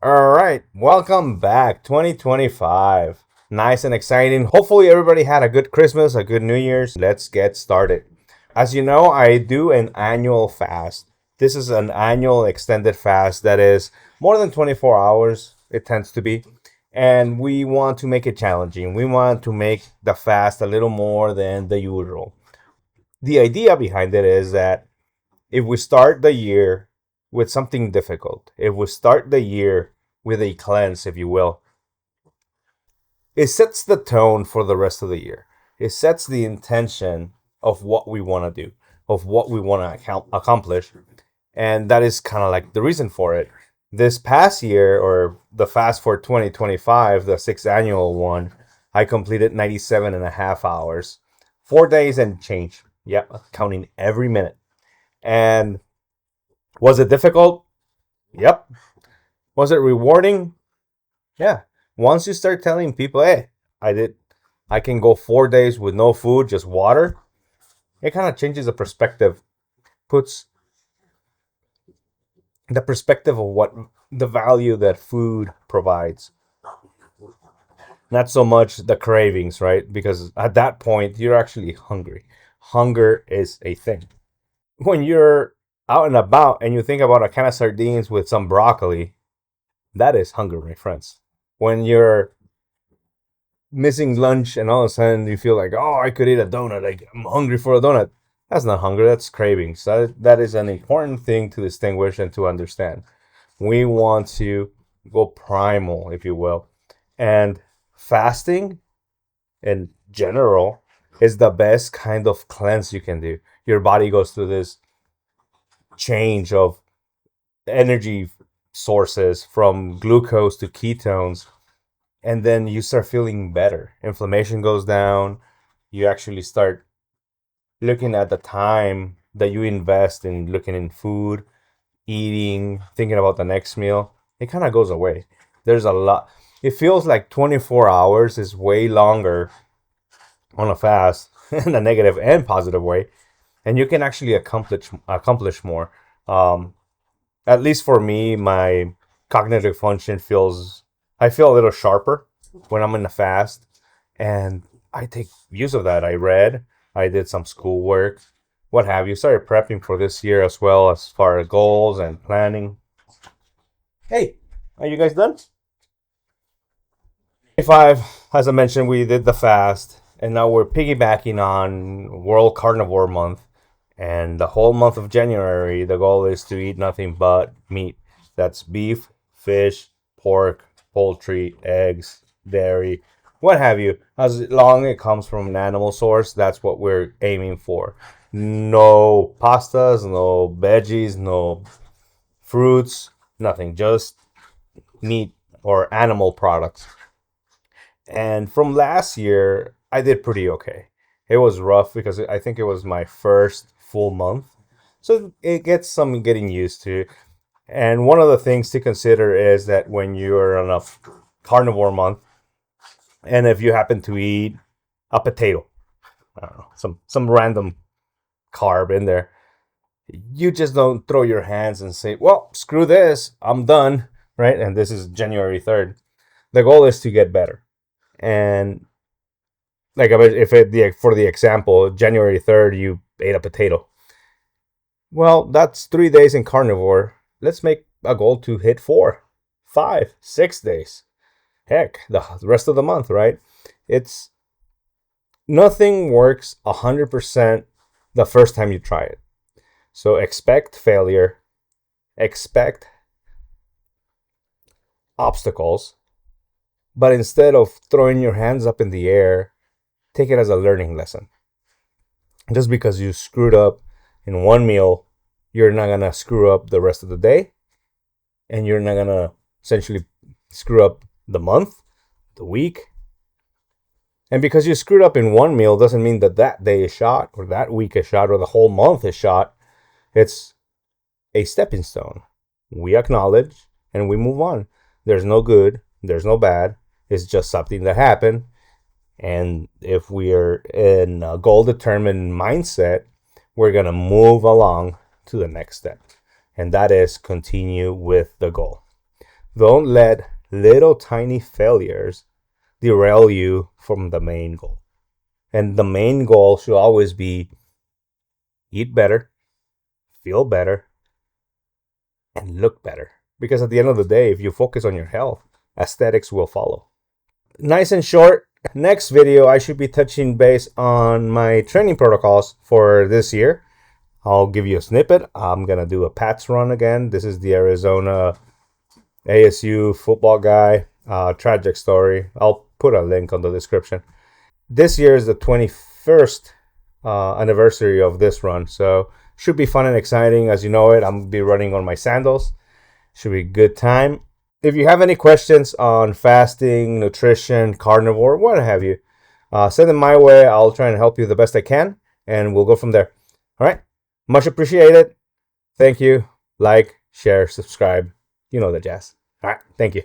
All right, welcome back 2025. Nice and exciting. Hopefully, everybody had a good Christmas, a good New Year's. Let's get started. As you know, I do an annual fast. This is an annual extended fast that is more than 24 hours, it tends to be. And we want to make it challenging. We want to make the fast a little more than the usual. The idea behind it is that if we start the year with something difficult, if we start the year with a cleanse, if you will, it sets the tone for the rest of the year. It sets the intention of what we want to do, of what we want to accomplish. And that is kind of like the reason for it. This past year, or the fast for 2025, the sixth annual one, I completed 97 and a half hours, 4 days and change. Yep, counting every minute. And was it difficult? Yep. Was it rewarding? Yeah. Once you start telling people, hey, I can go 4 days with no food, just water, it kind of changes the perspective, puts the perspective of what the value that food provides. Not so much the cravings, right? Because at that point, you're actually hungry. Hunger is a thing. When you're out and about and you think about a can of sardines with some broccoli, that is hunger, my friends. When you're missing lunch and all of a sudden you feel like, oh, I could eat a donut, like I'm hungry for a donut. That's not hunger, that's cravings. That is an important thing to distinguish and to understand. We want to go primal, if you will. And fasting in general is the best kind of cleanse you can do. Your body goes through this change of energy sources from glucose to ketones, and then you start feeling better. Inflammation goes down. You actually start looking at the time that you invest in looking in food, eating, thinking about the next meal. It kind of goes away. There's a lot. It feels like 24 hours is way longer on a fast in a negative and positive way, and you can actually accomplish more. Um, at least for me, my cognitive function feels, I feel a little sharper when I'm in a fast, and I take use of that. I read, I did some schoolwork, what have you. Started prepping for this year as well, as far as goals and planning. Hey, are you guys done? 25, as I mentioned, we did the fast, and now we're piggybacking on World Carnivore Month. And the whole month of January, the goal is to eat nothing but meat. That's beef, fish, pork, poultry, eggs, dairy, what have you. As long as it comes from an animal source, that's what we're aiming for. No pastas, no veggies, no fruits, nothing. Just meat or animal products. And from last year, I did pretty okay. It was rough because I think it was my first full month. So it gets some getting used to. And one of the things to consider is that when you're on a carnivore month, and if you happen to eat a potato, I don't know, some random carb in there, you just don't throw your hands and say, well, screw this, I'm done, right? And this is January 3rd. The goal is to get better. And like if it, for the example, January 3rd, you ate a potato. Well, that's 3 days in carnivore. Let's make a goal to hit 4, 5, 6 days. Heck, the rest of the month, right? It's nothing works 100% the first time you try it. So expect failure, expect obstacles, but instead of throwing your hands up in the air, take it as a learning lesson. Just because you screwed up in one meal, you're not going to screw up the rest of the day, and you're not going to essentially screw up the month, the week. And because you screwed up in one meal doesn't mean that that day is shot, or that week is shot, or the whole month is shot. It's a stepping stone. We acknowledge and we move on. There's no good, there's no bad. It's just something that happened. And if we're in a goal determined mindset, we're going to move along to the next step. And that is continue with the goal. Don't let little tiny failures derail you from the main goal. And the main goal should always be eat better, feel better, and look better. Because at the end of the day, if you focus on your health, aesthetics will follow. Nice and short. Next video, I should be touching base on my training protocols for this year. I'll give you a snippet. I'm going to do a Pats run again. This is the Arizona ASU football guy. Tragic story. I'll put a link on the description. This year is the 21st anniversary of this run, so should be fun and exciting. As you know it, I'm going to be running on my sandals. Should be a good time. If you have any questions on fasting, nutrition, carnivore, what have you, send them my way. I'll try and help you the best I can, and we'll go from there. All right. Much appreciated. Thank you. Like, share, subscribe. You know the jazz. All right. Thank you.